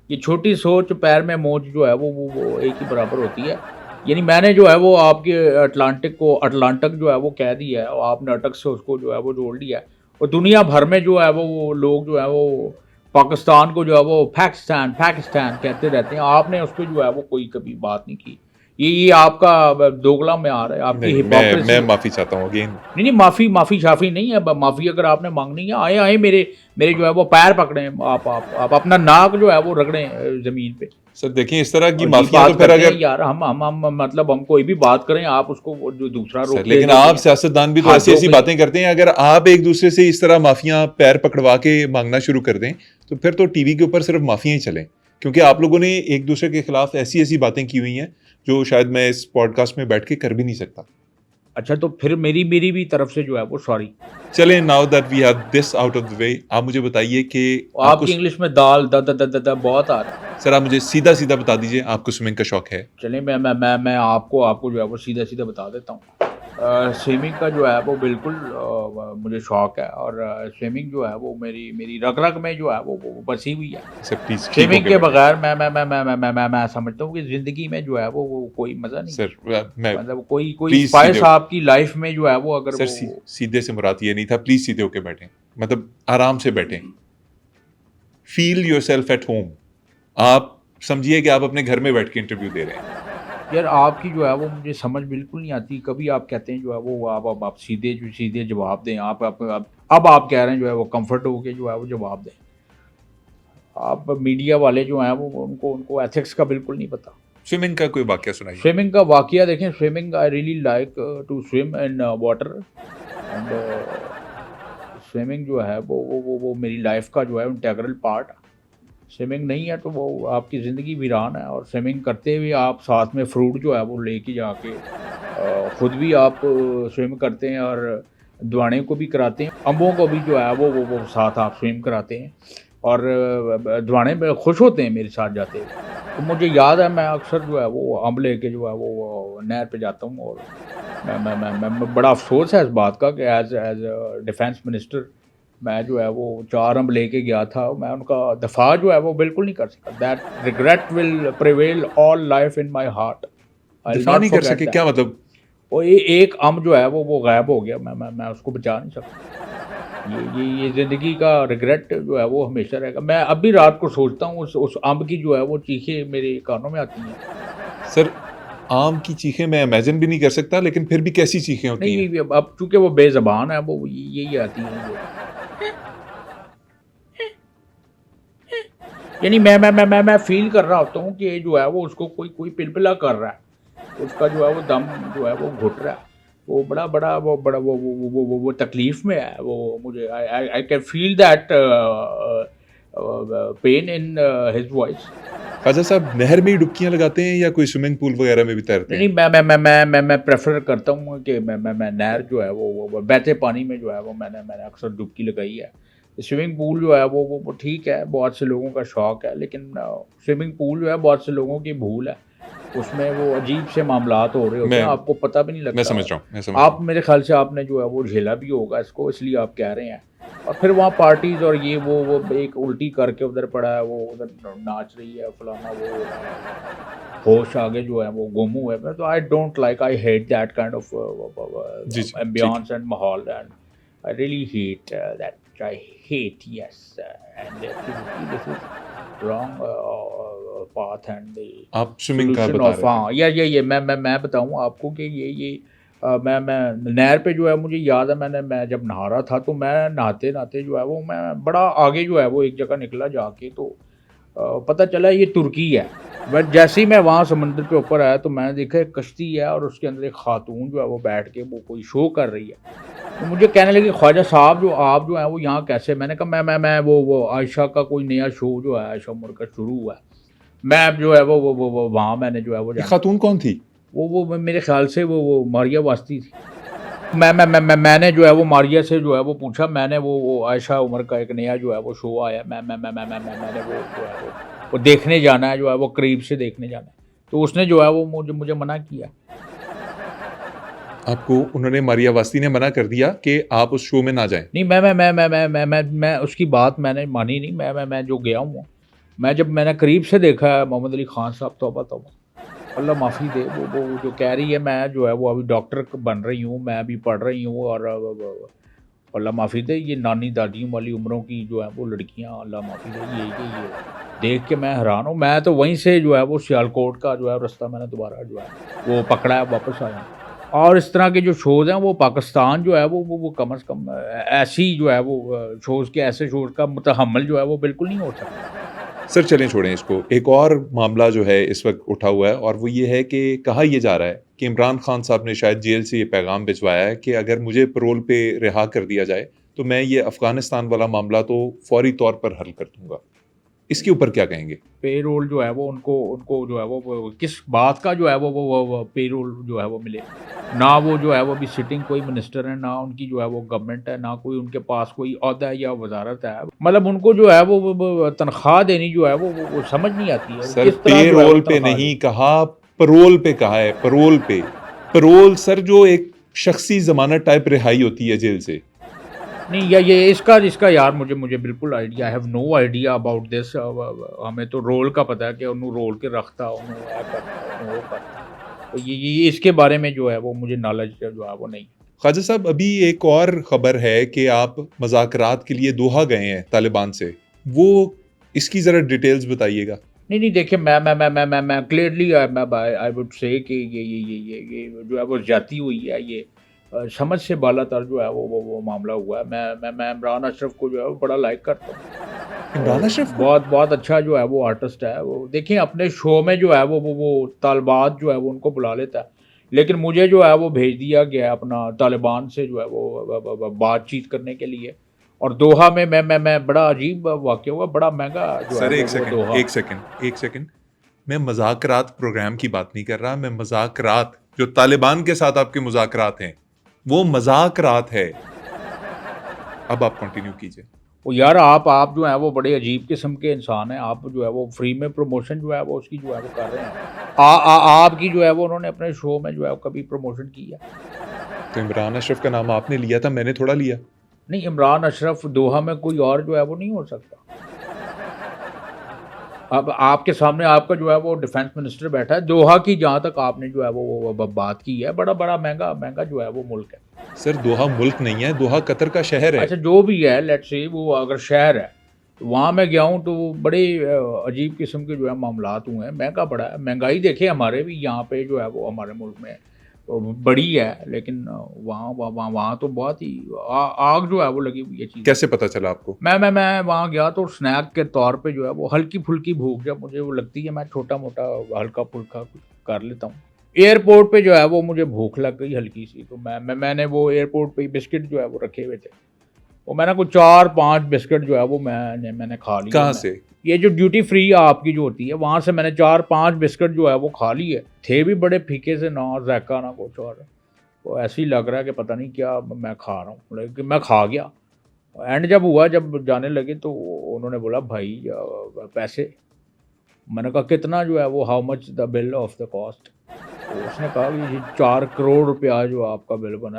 ये छोटी सोच पैर में मोच जो है वो एक ही बराबर होती है। यानी मैंने जो है वो आपके अटलांटिक को अटलांटिक जो है वो कह दिया है और आपने अटक से उसको जो है वो जोड़ लिया है। और दुनिया भर में जो है वो लोग जो है वो पाकिस्तान को जो है वो पाकिस्तान पाकिस्तान कहते रहते हैं। आपने उस पे जो है वो कोई कभी बात नहीं की। ये आपका दोगला में आ रहा है, आपकी नहीं, मैं हिपोक्रेसी। माफ़ी चाहता हूँ अगेन। नहीं, माफ़ी-शाफ़ी नहीं है, ब माफ़ी अगर आपने माँगनी है, आएँ मेरे मेरे जो है वो पैर पकड़ें, आप अपना नाक जो है वो रगड़ें ज़मीन पे। सर देखिए, इस तरह की अजीब माफ़ियाँ तो बात फिर करते हैं अगर यार, हम मतलब हम कोई भी बात करें, आप उसको वो जो दूसरा सर, रुख ले लेकिन लेते आप हैं। सियासतदान भी तो हद हो ऐसी-ऐसी गई। बातें करते हैं, अगर आप एक-दूसरे से इस तरह माफ़ियाँ पैर पकड़वा के माँगना शुरू कर दें, तो फिर तो टीवी के ऊपर सिर्फ माफ़ियाँ ही चलें। क्योंकि आप लोगों ने एक-दूसरे के खिलाफ ऐसी-ऐसी बातें की हुई हैं, जो शायद मैं इस पॉडकास्ट में बैठ के कर भी नहीं सकता। अच्छा, तो फिर मेरी मेरी भी तरफ से जो है वो सॉरी। चलें, now that we have this out of the way, आप मुझे बताइए कि आपको आपकी इंग्लिश में दाल द द द द द बहुत आ रहा है। सर, आप मुझे सीधा-सीधा बता दीजिए, आपको स्विमिंग का शौक है? चलिए मैं आपको जो है वो सीधा-सीधा बता देता हूँ। स्विमिंग का जो है वो बिल्कुल मुझे शौक है और स्विमिंग जो है वो मेरी मेरी रग-रग में जो है वो बसी हुई है। सर प्लीज़ ठीक स्विमिंग होके के बैठें। बगैर मैं समझता हूँ कि ज़िंदगी में जो है वो कोई मज़ा नहीं है। सर मैं मतलब कोई प्लीज़ सीधे स्पाइस आपकी लाइफ में जो है वो अगर सर वो सीधे से मुराद ये नहीं था, प्लीज़ सीधे होके बैठें। मतलब आराम से बैठें। Feel yourself at home. आप समझिए कि आप अपने घर में बैठ के इंटरव्यू दे रहे हैं। यार आपकी जो है वो मुझे समझ बिल्कुल नहीं आती। कभी आप कहते हैं जो है वो आप सीधे जवाब दें। अब आप कह रहे हैं जो है वो कम्फ़र्ट होके जो है वो जवाब दें। आप मीडिया वाले जो हैं वो उनको उनको एथिक्स का बिल्कुल नहीं पता। स्विमिंग का कोई वाकया सुनाइए। स्विमिंग का वाक़या देखें, swimming I really like to swim in water and swimming जो है वो मेरी लाइफ़ का जो है इंटीग्रल पार्ट। स्विमिंग नहीं है तो वो आपकी ज़िंदगी वीरान है और स्विमिंग करते हुए आप साथ में फ्रूट जो है वो लेके जाके खुद भी आप स्विम करते हैं और दुआने को भी कराते हैं। अम्बों को भी जो है वो साथ आप स्विम कराते हैं और दुआने में खुश होते हैं मेरे साथ जाते हुए। तो मुझे याद है मैं अक्सर जो है वो अम्ब लेके जो है वो नहर पे जाता हूँ और मैं बड़ा अफ़सोस है इस बात का कि एज़ अ डिफेंस मिनिस्टर मैं जो है वो 4 अम्ब लेके गया था, मैं उनका दफ़ा जो है वो बिल्कुल नहीं कर सका। That regret will prevail all life in my heart. I will दिफ़ा नॉट नहीं कर फॉरगेट सके, दैट। क्या मतलब? वो एक अम्ब जो है वो गायब हो गया, मैं उसको बचा नहीं सका। ये ज़िंदगी का रिग्रेट जो है वो हमेशा रहेगा। मैं अब भी रात को सोचता हूँ उस अम्ब की जो है वो चीखें मेरे कानों में आती हैं। सर, आम की चीखें मैं इमेजिन भी नहीं कर सकता, लेकिन फिर भी कैसी चीखें होती हैं? नहीं, अब चूँकि वो बेज़ुबान है वो यही आती हैं ये। यानी मैं फ़ील कर रहा होता हूँ कि जो है वो उसको कोई कोई पिलपिला कर रहा है। उसका जो है वो दम जो है वो घुट रहा है। वो बड़ा वो तकलीफ़ में है। वो मुझे I can feel that pain in his voice. ख़ाज़ा साहब, नहर में ही डुबकियाँ लगाते हैं या कोई स्विमिंग पूल वगैरह में भी तैरते नहीं, हैं? मैं प्रेफ़र करता हूँ कि मैं नहर जो है वो बहते पानी में जो है वो मैंने अक्सर डुबकी लगाई है। स्विमिंग पूल जो है वो ठीक है, बहुत से लोगों का शौक है, लेकिन स्विमिंग पूल जो है बहुत से लोगों की भूल है। उसमें वो अजीब से मामलात हो रहे होते मैं हैं, आपको पता भी नहीं मैं लगता। समझ रहा हूँ, मैं समझ रहा आप हूँ। मेरे ख़्याल से आपने जो है वो झेला भी होगा इसको, इसलिए आप कह रहे हैं। और फिर वहाँ पार्टीज़ और ये वो एक उल्टी करके उधर पड़ा है, वो उधर नाच रही है, फलाना वो हो रहा है। होश आगे जो है वो गुम हुए हैं। तो I don't like, I hate that kind of जी, जी, ठीक है। एम्बियंस एंड माहौल and I really hate that. I hate yes and absolutely this is wrong path and the आप स्विमिंग का सॉल्यूशन बता ऑफ रहे थे। हाँ, ये मैं बताऊँ आपको कि ये मैं नहर पे जो है मुझे याद है मैं जब नहा रहा था तो मैं नहाते-नहाते जो है वो मैं बड़ा आगे जो है वो एक जगह निकला जाके तो पता चला ये तुर्की है। बट जैसे ही मैं वहाँ समुद्र के ऊपर आया तो मैंने देखा एक कश्ती है और उसके अंदर एक खातून जो है वो बैठ के वो कोई शो कर रही है। तो मुझे कहने लगी ख्वाजा साहब जो आप जो हैं वो यहाँ कैसे? मैंने कहा मैं वो आयशा का कोई नया शो जो है आयशा उमर का शुरू हुआ है। मैं अब जो है वो वहाँ मैंने जो है वो ये जाना खातून कौन थी? वो मेरे ख़्याल से वो मारिया वास्ती थी। मैंने जो है वो मारिया से जो है वो पूछा मैंने वो आयशा उमर का एक नया जो है वो शो आया मैंने वो जो है वो देखने जाना है जो है वो करीब से देखने जाना है। तो उसने जो है वो मुझे मना किया। आपको उन्होंने मारिया वास्ती ने मना कर दिया कि आप उस शो में ना जाएँ। नहीं मैं उसकी बात मैंने मानी नहीं। मैं जो गया हूँ मैं जब मैंने करीब से देखा है मोहम्मद अली खान साहब, तौबा तौबा, अल्लाह माफ़ी दे, वो जो कह रही है, मैं जो है वो अभी डॉक्टर बन रही हूँ, मैं अभी पढ़ रही हूँ, और अल्लाह माफ़ी दे, ये नानी दादियों वाली उम्रों की जो है वो लड़कियाँ, अल्लाह माफ़ी दे, ये देख के मैं हैरान हूँ। मैं तो वहीं से जो है वो सियालकोट का जो है रास्ता मैंने दोबारा जो है वो पकड़ा है, वापस आया हूँ। और इस तरह के जो शोज़ हैं वो पाकिस्तान जो है वो कम से कम ऐसी जो है वो शोज़ के, ऐसे शोज़ का मुतहम्मिल जो है वो बिल्कुल नहीं हो सकता। सर चलें छोड़ें इसको। एक और मामला जो है इस वक्त उठा हुआ है और वो ये है कि कहा यह जा रहा है कि इमरान खान साहब ने शायद जेल से ये पैगाम भिजवाया है कि अगर मुझे पैरोल पे रिहा कर दिया जाए तो मैं ये अफगानिस्तान वाला मामला तो फौरी तौर पर हल कर दूंगा। इसके ऊपर क्या कहेंगे? पे रोल जो है वो उनको उनको जो है वो किस बात का जो है वो पे रोल जो है वो मिले। ना वो जो है वो अभी सिटिंग कोई मिनिस्टर है, ना उनकी जो है वो गवर्नमेंट है, ना कोई उनके पास कोई ओहदा है या वजारत है। मतलब उनको जो है वो तनख्वाह देनी जो है वो समझ नहीं आती है, सर किस पे तरह जो है वो रोल पे तनख्वाह नहीं दें। कहा, पैरोल पे कहा है। पैरोल पे, पैरोल सर जो एक शख्सी जमानत टाइप रिहाई होती है जेल से। नहीं, या ये इसका यार मुझे मुझे बिल्कुल idea, I have no idea about this. हमें तो रोल का पता है कि उन्होंने रोल के रखता, उन्होंने ऐ करता, उन्होंने वो करता। तो ये इसके बारे में जो है वो मुझे नॉलेज जो है वो नहीं। ख्वाजा साहब अभी एक और खबर है कि आप मज़ाकरात के लिए दोहा गए हैं तालिबान से, वो इसकी ज़रा डिटेल्स बताइएगा। नहीं, नहीं, देखिए, मैं क्लियरली आई वुड से कि ये जो है वो ज़्यादती हुई है, ये समझ से बालातर जो है वो मामला हुआ है। मैं इमरान अशरफ को जो है वो बड़ा लाइक करता हूँ, इमरान और अशरफ को? बहुत बहुत अच्छा जो है वो आर्टिस्ट है। वो देखिए अपने शो में जो है वो तालिबान जो है वो उनको बुला लेता है, लेकिन मुझे जो है वो भेज दिया गया है अपना तालिबान से जो है वो बातचीत करने के लिए। और दोहा में मैं बड़ा अजीब वाक़या हुआ, बड़ा महँगा जो है सर वो दोहा। एक सेकंड, मैं मज़ाकरात प्रोग्राम की बात नहीं कर रहा, मैं मज़ाकरात जो तालिबान के साथ आपके मुज़ाकरात हैं, वो मज़ाकरात है। अब आप कंटिन्यू कीजिए। वो यार आप जो है वो बड़े अजीब किस्म के इंसान हैं। आप जो है वो फ्री में प्रमोशन जो है वो उसकी जो है वो कर रहे हैं। आपकी जो है वो उन्होंने अपने शो में जो है कभी प्रमोशन की है? तो इमरान अशरफ का नाम आपने लिया था, मैंने थोड़ा लिया। नहीं, इमरान अशरफ दोहा में कोई और जो है वो नहीं हो सकता। अब आपके सामने आपका जो है वो डिफेंस मिनिस्टर बैठा है, दोहा की जहाँ तक आपने जो है वो बात की है, बड़ा बड़ा महंगा महंगा जो है वो मुल्क है। सर दोहा मुल्क नहीं है, दोहा कतर का शहर है। अच्छा, जो भी है, लेट्स से वो अगर शहर है, तो वहाँ मैं गया हूँ तो बड़े अजीब किस्म के जो है मामलात हुए हैं, महंगा बड़ा है। महंगाई देखिए हमारे भी यहाँ पे जो है वो हमारे मुल्क में बड़ी है, लेकिन वहाँ तो बहुत ही आग जो है वो लगी हुई है चीज़। कैसे पता चला आपको? मैं वहाँ गया तो स्नैक के तौर पे जो है वो हल्की फुल्की भूख जब मुझे वो लगती है, मैं छोटा मोटा हल्का फुल्का कुछ कर लेता हूँ। एयरपोर्ट पे जो है वो मुझे भूख लग गई हल्की सी, तो मैंने वो एयरपोर्ट पे बिस्किट जो है वो रखे हुए थे, वो मैंने कुछ 4-5 बिस्किट जो है वो मैंने खा लिए। कहाँ से? ये जो ड्यूटी फ्री आपकी जो होती है वहाँ से मैंने 4-5 बिस्किट जो है वो खा लिए। थे भी बड़े फीके से, ना जायका ना कुछ, और वो ऐसे ही लग रहा है कि पता नहीं क्या मैं खा रहा हूँ, लेकिन मैं खा गया। एंड जब हुआ, जब जाने लगे तो उन्होंने बोला भाई पैसे। मैंने कहा कितना जो है वो, how much the bill of the cost. तो उसने कहा कि 4 करोड़ रुपया जो आपका बिल बना